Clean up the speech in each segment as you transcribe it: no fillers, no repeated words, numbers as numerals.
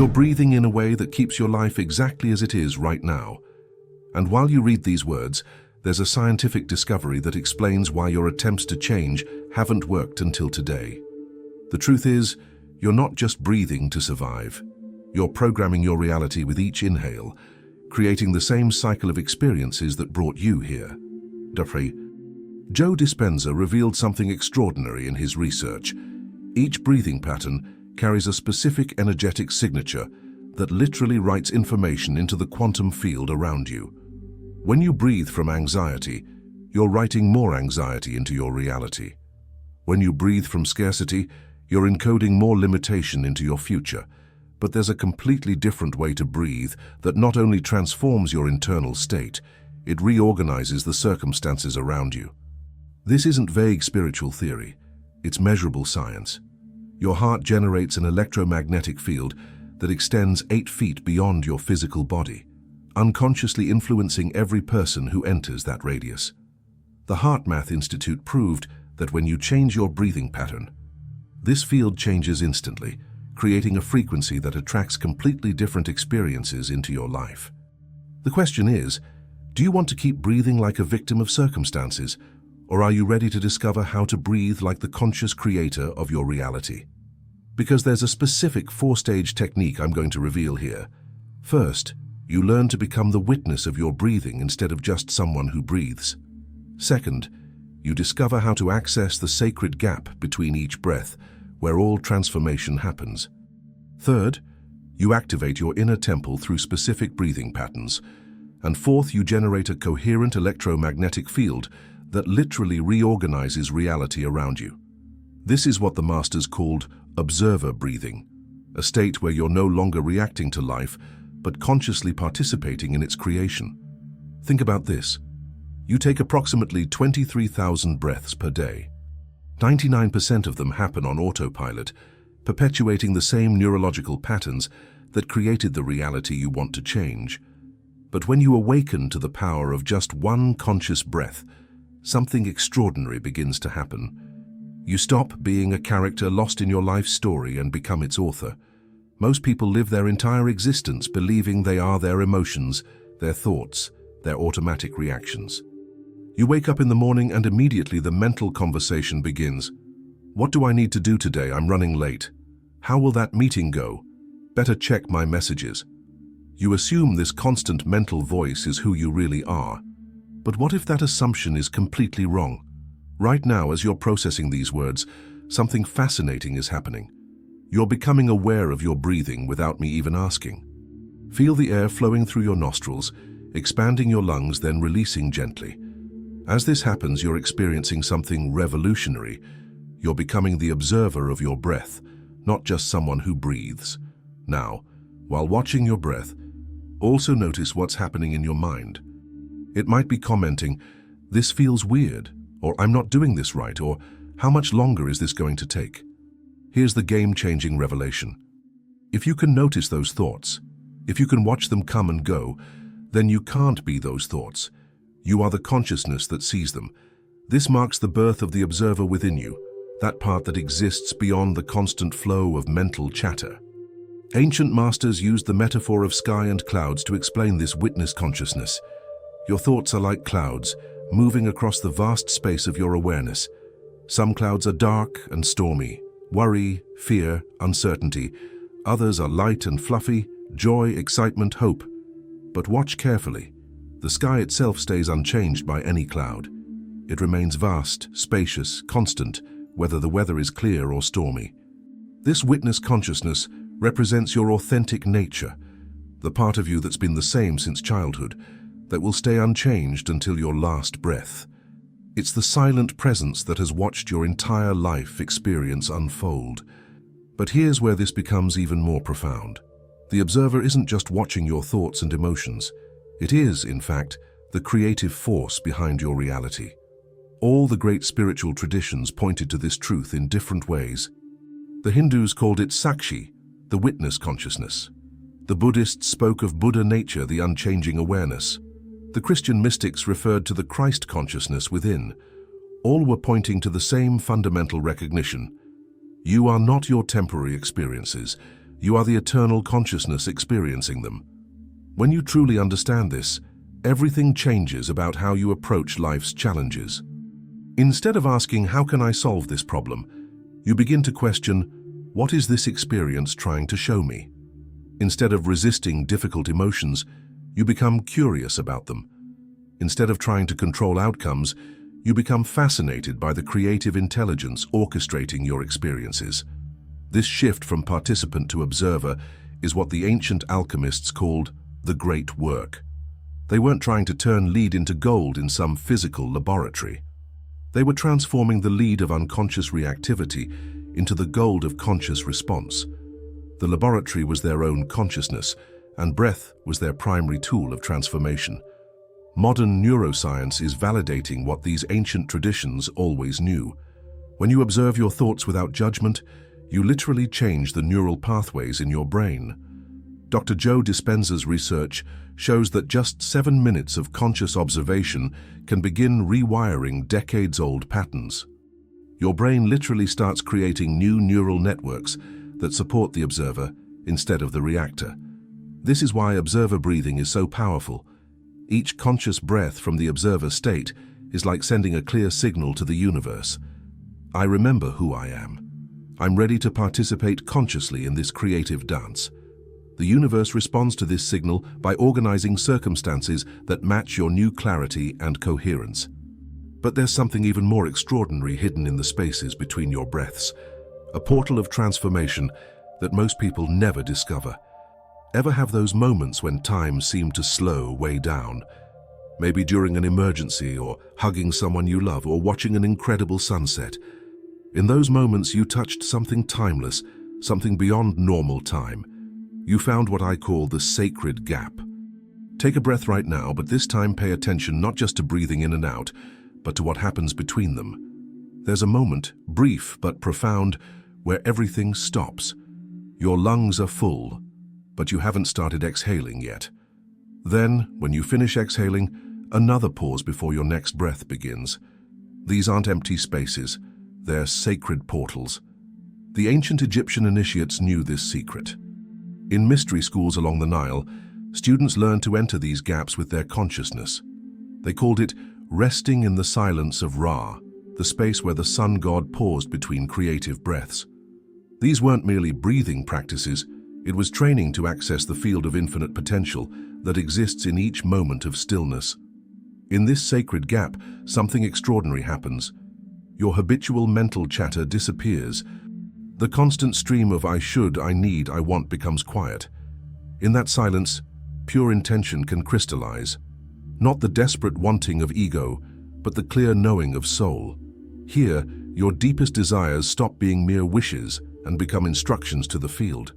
You're breathing in a way that keeps your life exactly as it is right now. And while you read these words, there's a scientific discovery that explains why your attempts to change haven't worked until today. The truth is, you're not just breathing to survive. You're programming your reality with each inhale, creating the same cycle of experiences that brought you here. Joe Dispenza revealed something extraordinary in his research. Each breathing pattern carries a specific energetic signature that literally writes information into the quantum field around you. When you breathe from anxiety, you're writing more anxiety into your reality. When you breathe from scarcity, you're encoding more limitation into your future. But there's a completely different way to breathe that not only transforms your internal state, it reorganizes the circumstances around you. This isn't vague spiritual theory, it's measurable science. Your heart generates an electromagnetic field that extends 8 feet beyond your physical body, unconsciously influencing every person who enters that radius. The HeartMath Institute proved that when you change your breathing pattern, this field changes instantly, creating a frequency that attracts completely different experiences into your life. The question is, do you want to keep breathing like a victim of circumstances, or are you ready to discover how to breathe like the conscious creator of your reality? Because there's a specific 4-stage technique I'm going to reveal here. First, you learn to become the witness of your breathing instead of just someone who breathes. Second, you discover how to access the sacred gap between each breath, where all transformation happens. Third, you activate your inner temple through specific breathing patterns. And fourth, you generate a coherent electromagnetic field that literally reorganizes reality around you. This is what the masters called observer breathing, a state where you're no longer reacting to life, but consciously participating in its creation. Think about this. You take approximately 23,000 breaths per day. 99% of them happen on autopilot, perpetuating the same neurological patterns that created the reality you want to change. But when you awaken to the power of just one conscious breath, something extraordinary begins to happen. You stop being a character lost in your life story and become its author. Most people live their entire existence believing they are their emotions, their thoughts, their automatic reactions. You wake up in the morning and immediately the mental conversation begins. What do I need to do today? I'm running late. How will that meeting go? Better check my messages. You assume this constant mental voice is who you really are. But what if that assumption is completely wrong? Right now, as you're processing these words, something fascinating is happening. You're becoming aware of your breathing without me even asking. Feel the air flowing through your nostrils, expanding your lungs, then releasing gently. As this happens, you're experiencing something revolutionary. You're becoming the observer of your breath, not just someone who breathes. Now, while watching your breath, also notice what's happening in your mind. It might be commenting, "This feels weird," or "I'm not doing this right," or "How much longer is this going to take?" Here's the game-changing revelation. If you can notice those thoughts, if you can watch them come and go, then you can't be those thoughts. You are the consciousness that sees them. This marks the birth of the observer within you, that part that exists beyond the constant flow of mental chatter. Ancient masters used the metaphor of sky and clouds to explain this witness consciousness. Your thoughts are like clouds, moving across the vast space of your awareness. Some clouds are dark and stormy, worry, fear, uncertainty. Others are light and fluffy, joy, excitement, hope. But watch carefully. The sky itself stays unchanged by any cloud. It remains vast, spacious, constant, whether the weather is clear or stormy. This witness consciousness represents your authentic nature, the part of you that's been the same since childhood, that will stay unchanged until your last breath. It's the silent presence that has watched your entire life experience unfold. But here's where this becomes even more profound. The observer isn't just watching your thoughts and emotions. It is, in fact, the creative force behind your reality. All the great spiritual traditions pointed to this truth in different ways. The Hindus called it Sakshi, the witness consciousness. The Buddhists spoke of Buddha nature, the unchanging awareness. The Christian mystics referred to the Christ consciousness within. All were pointing to the same fundamental recognition. You are not your temporary experiences. You are the eternal consciousness experiencing them. When you truly understand this, everything changes about how you approach life's challenges. Instead of asking, how can I solve this problem, you begin to question, what is this experience trying to show me? Instead of resisting difficult emotions, you become curious about them. Instead of trying to control outcomes, you become fascinated by the creative intelligence orchestrating your experiences. This shift from participant to observer is what the ancient alchemists called the great work. They weren't trying to turn lead into gold in some physical laboratory. They were transforming the lead of unconscious reactivity into the gold of conscious response. The laboratory was their own consciousness, and breath was their primary tool of transformation. Modern neuroscience is validating what these ancient traditions always knew. When you observe your thoughts without judgment, you literally change the neural pathways in your brain. Dr. Joe Dispenza's research shows that just 7 minutes of conscious observation can begin rewiring decades-old patterns. Your brain literally starts creating new neural networks that support the observer instead of the reactor. This is why observer breathing is so powerful. Each conscious breath from the observer state is like sending a clear signal to the universe. I remember who I am. I'm ready to participate consciously in this creative dance. The universe responds to this signal by organizing circumstances that match your new clarity and coherence. But there's something even more extraordinary hidden in the spaces between your breaths, a portal of transformation that most people never discover. Ever have those moments when time seemed to slow way down? Maybe during an emergency, or hugging someone you love, or watching an incredible sunset. In those moments you touched something timeless, something beyond normal time. You found what I call the sacred gap. Take a breath right now, but this time pay attention not just to breathing in and out, but to what happens between them. There's a moment, brief but profound, where everything stops. Your lungs are full, but you haven't started exhaling yet. Then, when you finish exhaling, another pause before your next breath begins. These aren't empty spaces, they're sacred portals. The ancient Egyptian initiates knew this secret. In mystery schools along the Nile, students learned to enter these gaps with their consciousness. They called it resting in the silence of Ra, the space where the sun god paused between creative breaths. These weren't merely breathing practices, it was training to access the field of infinite potential that exists in each moment of stillness. In this sacred gap, something extraordinary happens. Your habitual mental chatter disappears. The constant stream of I should, I need, I want becomes quiet. In that silence, pure intention can crystallize. Not the desperate wanting of ego, but the clear knowing of soul. Here, your deepest desires stop being mere wishes and become instructions to the field.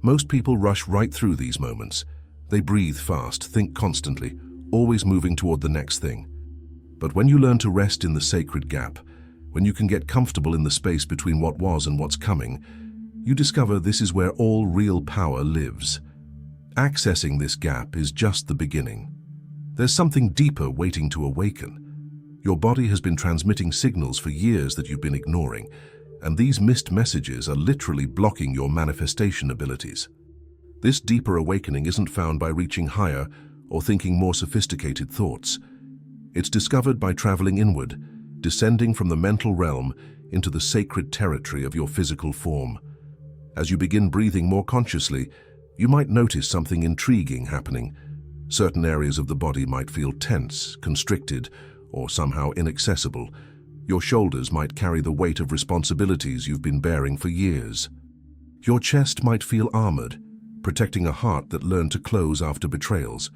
Most people rush right through these moments. They breathe fast, think constantly, always moving toward the next thing. But when you learn to rest in the sacred gap, when you can get comfortable in the space between what was and what's coming, you discover this is where all real power lives. Accessing this gap is just the beginning. There's something deeper waiting to awaken. Your body has been transmitting signals for years that you've been ignoring, and these missed messages are literally blocking your manifestation abilities. This deeper awakening isn't found by reaching higher or thinking more sophisticated thoughts. It's discovered by traveling inward, descending from the mental realm into the sacred territory of your physical form. As you begin breathing more consciously, you might notice something intriguing happening. Certain areas of the body might feel tense, constricted, or somehow inaccessible. Your shoulders might carry the weight of responsibilities you've been bearing for years. Your chest might feel armored, protecting a heart that learned to close after betrayals.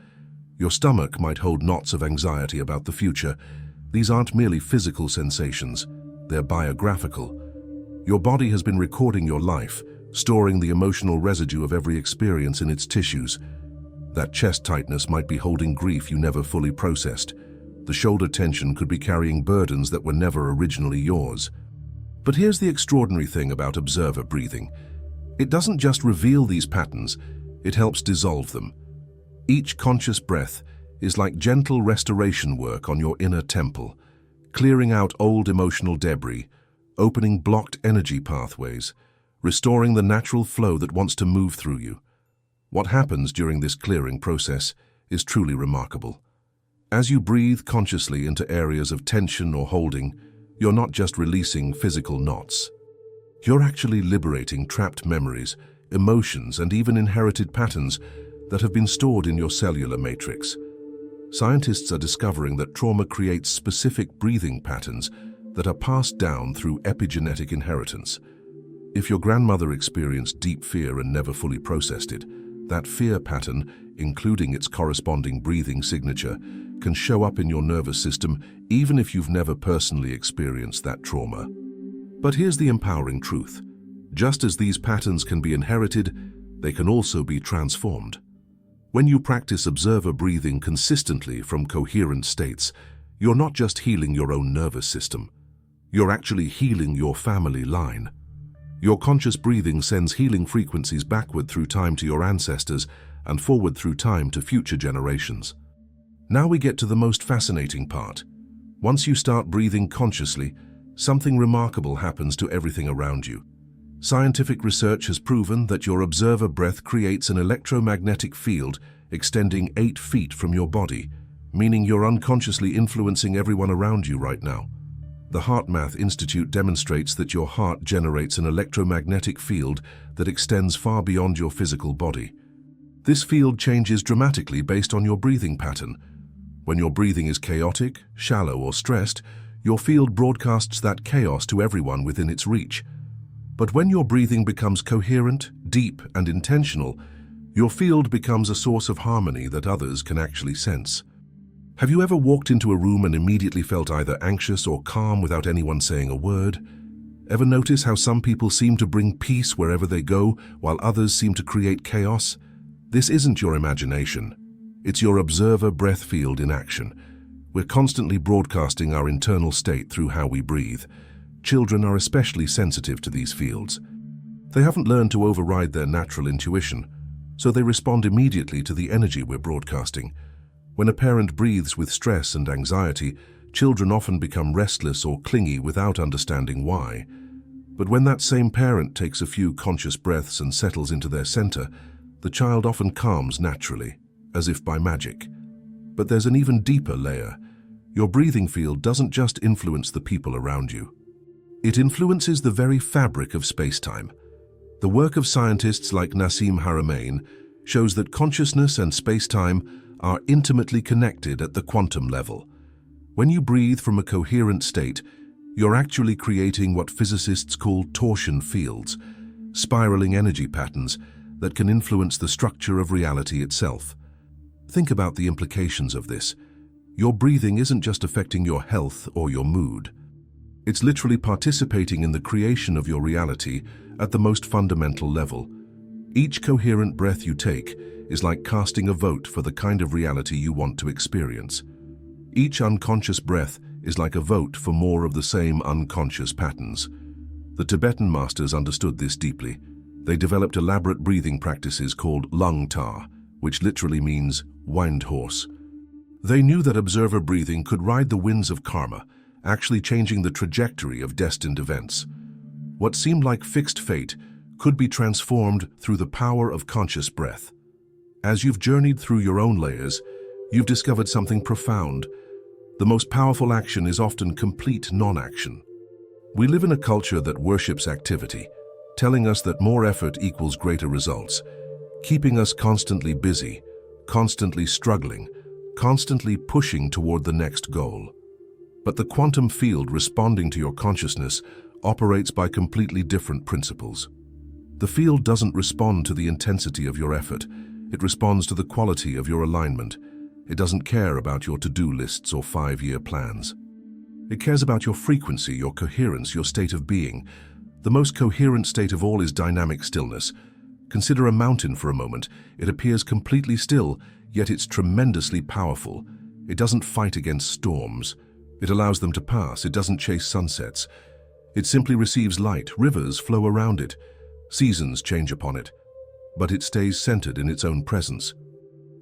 Your stomach might hold knots of anxiety about the future. These aren't merely physical sensations, they're biographical. Your body has been recording your life, storing the emotional residue of every experience in its tissues. That chest tightness might be holding grief you never fully processed. The shoulder tension could be carrying burdens that were never originally yours. But here's the extraordinary thing about observer breathing. It doesn't just reveal these patterns, it helps dissolve them. Each conscious breath is like gentle restoration work on your inner temple, clearing out old emotional debris, opening blocked energy pathways, restoring the natural flow that wants to move through you. What happens during this clearing process is truly remarkable. As you breathe consciously into areas of tension or holding, you're not just releasing physical knots. You're actually liberating trapped memories, emotions, and even inherited patterns that have been stored in your cellular matrix. Scientists are discovering that trauma creates specific breathing patterns that are passed down through epigenetic inheritance. If your grandmother experienced deep fear and never fully processed it, that fear pattern, including its corresponding breathing signature, can show up in your nervous system even if you've never personally experienced that trauma. But here's the empowering truth. Just as these patterns can be inherited, they can also be transformed. When you practice observer breathing consistently from coherent states, you're not just healing your own nervous system. You're actually healing your family line. Your conscious breathing sends healing frequencies backward through time to your ancestors and forward through time to future generations. Now we get to the most fascinating part. Once you start breathing consciously, something remarkable happens to everything around you. Scientific research has proven that your observer breath creates an electromagnetic field extending 8 feet from your body, meaning you're unconsciously influencing everyone around you right now. The HeartMath Institute demonstrates that your heart generates an electromagnetic field that extends far beyond your physical body. This field changes dramatically based on your breathing pattern. When your breathing is chaotic, shallow, or stressed, your field broadcasts that chaos to everyone within its reach. But when your breathing becomes coherent, deep, and intentional, your field becomes a source of harmony that others can actually sense. Have you ever walked into a room and immediately felt either anxious or calm without anyone saying a word? Ever notice how some people seem to bring peace wherever they go, while others seem to create chaos? This isn't your imagination. It's your observer breath field in action. We're constantly broadcasting our internal state through how we breathe. Children are especially sensitive to these fields. They haven't learned to override their natural intuition, so they respond immediately to the energy we're broadcasting. When a parent breathes with stress and anxiety, children often become restless or clingy without understanding why. But when that same parent takes a few conscious breaths and settles into their center, the child often calms naturally, as if by magic. But there's an even deeper layer. Your breathing field doesn't just influence the people around you. It influences the very fabric of space-time. The work of scientists like Nassim Haramein shows that consciousness and space-time are intimately connected at the quantum level. When you breathe from a coherent state, you're actually creating what physicists call torsion fields, spiraling energy patterns that can influence the structure of reality itself. Think about the implications of this. Your breathing isn't just affecting your health or your mood. It's literally participating in the creation of your reality at the most fundamental level. Each coherent breath you take is like casting a vote for the kind of reality you want to experience. Each unconscious breath is like a vote for more of the same unconscious patterns. The Tibetan masters understood this deeply. They developed elaborate breathing practices called lung ta, which literally means wind horse. They knew that observer breathing could ride the winds of karma, actually changing the trajectory of destined events. What seemed like fixed fate could be transformed through the power of conscious breath. As you've journeyed through your own layers, you've discovered something profound. The most powerful action is often complete non-action. We live in a culture that worships activity, telling us that more effort equals greater results, keeping us constantly busy, constantly struggling, constantly pushing toward the next goal. But the quantum field responding to your consciousness operates by completely different principles. The field doesn't respond to the intensity of your effort. It responds to the quality of your alignment. It doesn't care about your to-do lists or 5-year plans. It cares about your frequency, your coherence, your state of being. The most coherent state of all is dynamic stillness. Consider a mountain for a moment. It appears completely still, yet it's tremendously powerful. It doesn't fight against storms. It allows them to pass. It doesn't chase sunsets. It simply receives light. Rivers flow around it. Seasons change upon it. But it stays centered in its own presence.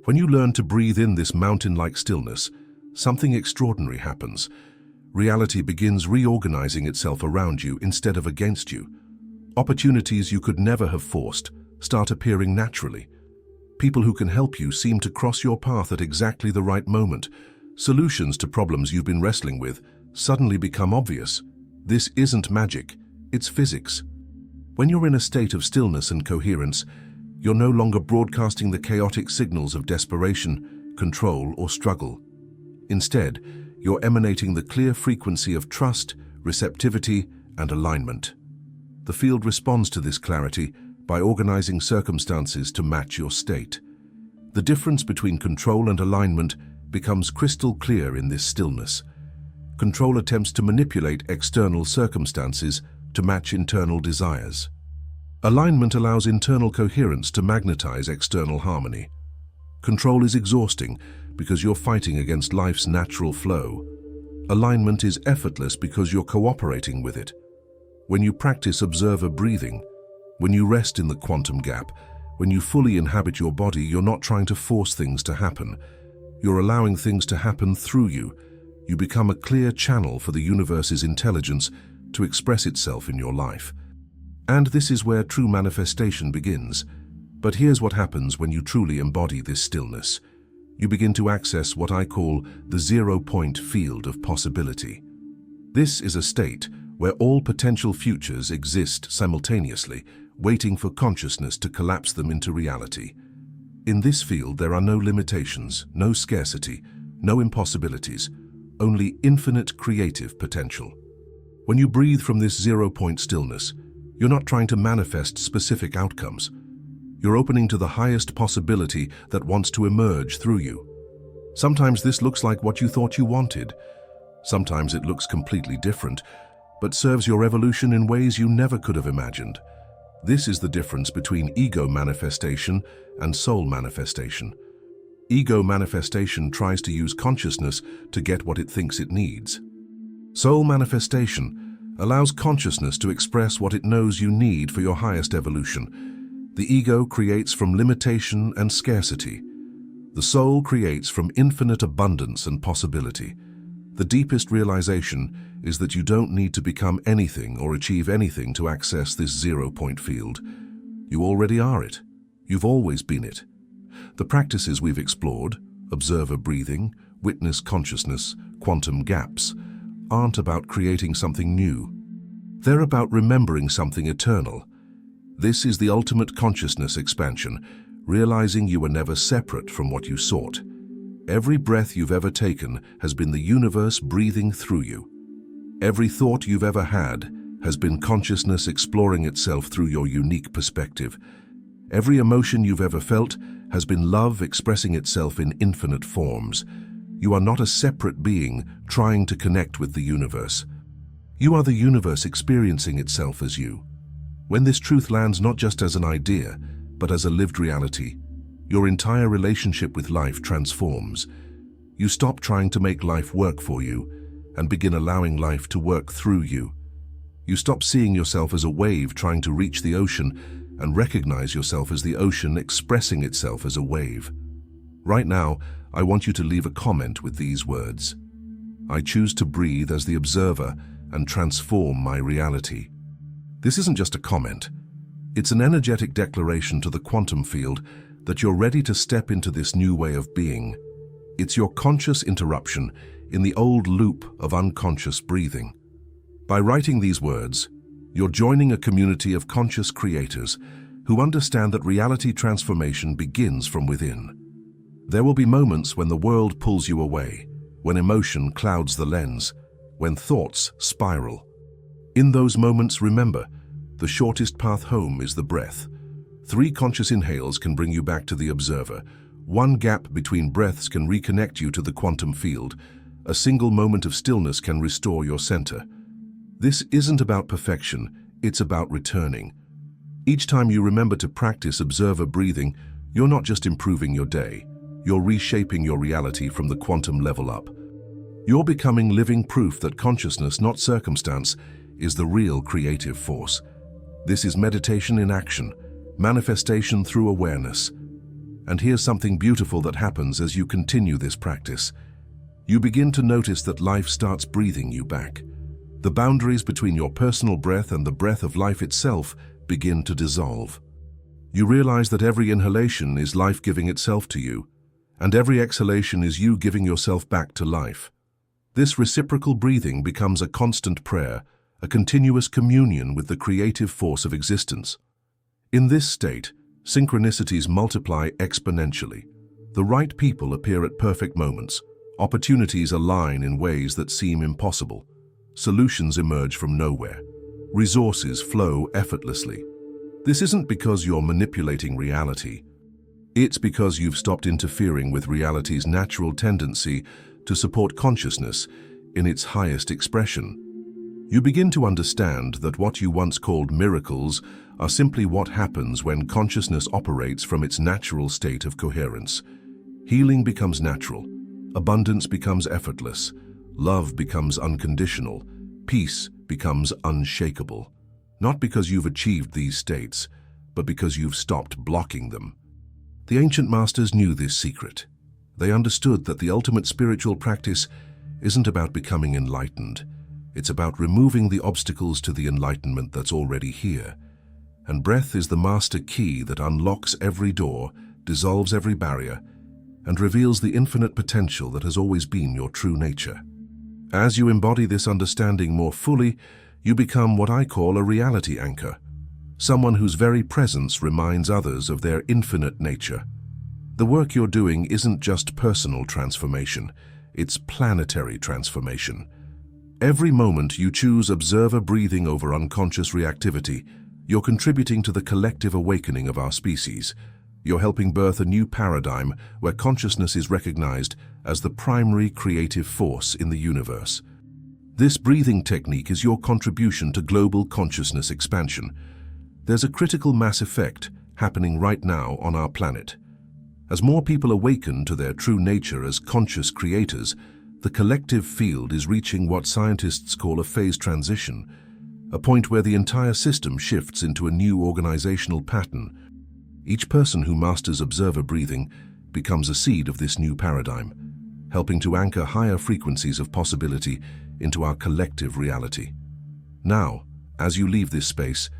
When you learn to breathe in this mountain-like stillness, something extraordinary happens. Reality begins reorganizing itself around you instead of against you. Opportunities you could never have forced start appearing naturally. People who can help you seem to cross your path at exactly the right moment. Solutions to problems you've been wrestling with suddenly become obvious. This isn't magic, it's physics. When you're in a state of stillness and coherence, you're no longer broadcasting the chaotic signals of desperation, control, or struggle. Instead, you're emanating the clear frequency of trust, receptivity, and alignment. The field responds to this clarity by organizing circumstances to match your state. The difference between control and alignment becomes crystal clear in this stillness. Control attempts to manipulate external circumstances to match internal desires. Alignment allows internal coherence to magnetize external harmony. Control is exhausting because you're fighting against life's natural flow. Alignment is effortless because you're cooperating with it. When you practice observer breathing, when you rest in the quantum gap, when you fully inhabit your body, you're not trying to force things to happen. You're allowing things to happen through you. You become a clear channel for the universe's intelligence to express itself in your life. And this is where true manifestation begins. But here's what happens when you truly embody this stillness. You begin to access what I call the zero-point field of possibility. This is a state where all potential futures exist simultaneously, waiting for consciousness to collapse them into reality. In this field, there are no limitations, no scarcity, no impossibilities, only infinite creative potential. When you breathe from this zero-point stillness, you're not trying to manifest specific outcomes. You're opening to the highest possibility that wants to emerge through you. Sometimes this looks like what you thought you wanted. Sometimes it looks completely different, but serves your evolution in ways you never could have imagined. This is the difference between ego manifestation and soul manifestation. Ego manifestation tries to use consciousness to get what it thinks it needs. Soul manifestation allows consciousness to express what it knows you need for your highest evolution. The ego creates from limitation and scarcity. The soul creates from infinite abundance and possibility. The deepest realization is that you don't need to become anything or achieve anything to access this zero-point field. You already are it. You've always been it. The practices we've explored, observer breathing, witness consciousness, quantum gaps, aren't about creating something new. They're about remembering something eternal. This is the ultimate consciousness expansion, realizing you were never separate from what you sought. Every breath you've ever taken has been the universe breathing through you. Every thought you've ever had has been consciousness exploring itself through your unique perspective. Every emotion you've ever felt has been love expressing itself in infinite forms. You are not a separate being trying to connect with the universe. You are the universe experiencing itself as you. When this truth lands not just as an idea, but as a lived reality, your entire relationship with life transforms. You stop trying to make life work for you and begin allowing life to work through you. You stop seeing yourself as a wave trying to reach the ocean and recognize yourself as the ocean expressing itself as a wave. Right now, I want you to leave a comment with these words. I choose to breathe as the observer and transform my reality. This isn't just a comment. It's an energetic declaration to the quantum field that you're ready to step into this new way of being. It's your conscious interruption in the old loop of unconscious breathing. By writing these words, you're joining a community of conscious creators who understand that reality transformation begins from within. There will be moments when the world pulls you away, when emotion clouds the lens, when thoughts spiral. In those moments, remember, the shortest path home is the breath. 3 conscious inhales can bring you back to the observer. 1 gap between breaths can reconnect you to the quantum field. A single moment of stillness can restore your center. This isn't about perfection, it's about returning. Each time you remember to practice observer breathing, you're not just improving your day, you're reshaping your reality from the quantum level up. You're becoming living proof that consciousness, not circumstance, is the real creative force. This is meditation in action, manifestation through awareness. And here's something beautiful that happens as you continue this practice. You begin to notice that life starts breathing you back. The boundaries between your personal breath and the breath of life itself begin to dissolve. You realize that every inhalation is life giving itself to you, and every exhalation is you giving yourself back to life. This reciprocal breathing becomes a constant prayer, a continuous communion with the creative force of existence. In this state, synchronicities multiply exponentially. The right people appear at perfect moments. Opportunities align in ways that seem impossible. Solutions emerge from nowhere. Resources flow effortlessly. This isn't because you're manipulating reality. It's because you've stopped interfering with reality's natural tendency to support consciousness in its highest expression. You begin to understand that what you once called miracles are simply what happens when consciousness operates from its natural state of coherence. Healing becomes natural, abundance becomes effortless, love becomes unconditional, peace becomes unshakable. Not because you've achieved these states, but because you've stopped blocking them. The ancient masters knew this secret. They understood that the ultimate spiritual practice isn't about becoming enlightened. It's about removing the obstacles to the enlightenment that's already here. And breath is the master key that unlocks every door, dissolves every barrier, and reveals the infinite potential that has always been your true nature. As you embody this understanding more fully, you become what I call a reality anchor, someone whose very presence reminds others of their infinite nature. The work you're doing isn't just personal transformation, it's planetary transformation. Every moment you choose observer breathing over unconscious reactivity, you're contributing to the collective awakening of our species. You're helping birth a new paradigm where consciousness is recognized as the primary creative force in the universe. This breathing technique is your contribution to global consciousness expansion. There's a critical mass effect happening right now on our planet. As more people awaken to their true nature as conscious creators, the collective field is reaching what scientists call a phase transition, a point where the entire system shifts into a new organizational pattern. Each person who masters observer breathing becomes a seed of this new paradigm, helping to anchor higher frequencies of possibility into our collective reality. Now, as you leave this space,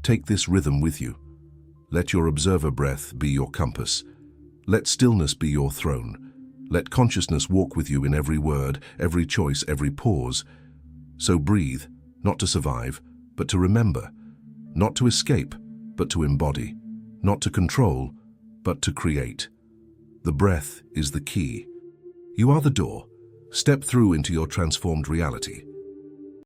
take this rhythm with you. Let your observer breath be your compass. Let stillness be your throne. Let consciousness walk with you in every word, every choice, every pause. So breathe, not to survive, but to remember. Not to escape, but to embody. Not to control, but to create. The breath is the key. You are the door. Step through into your transformed reality.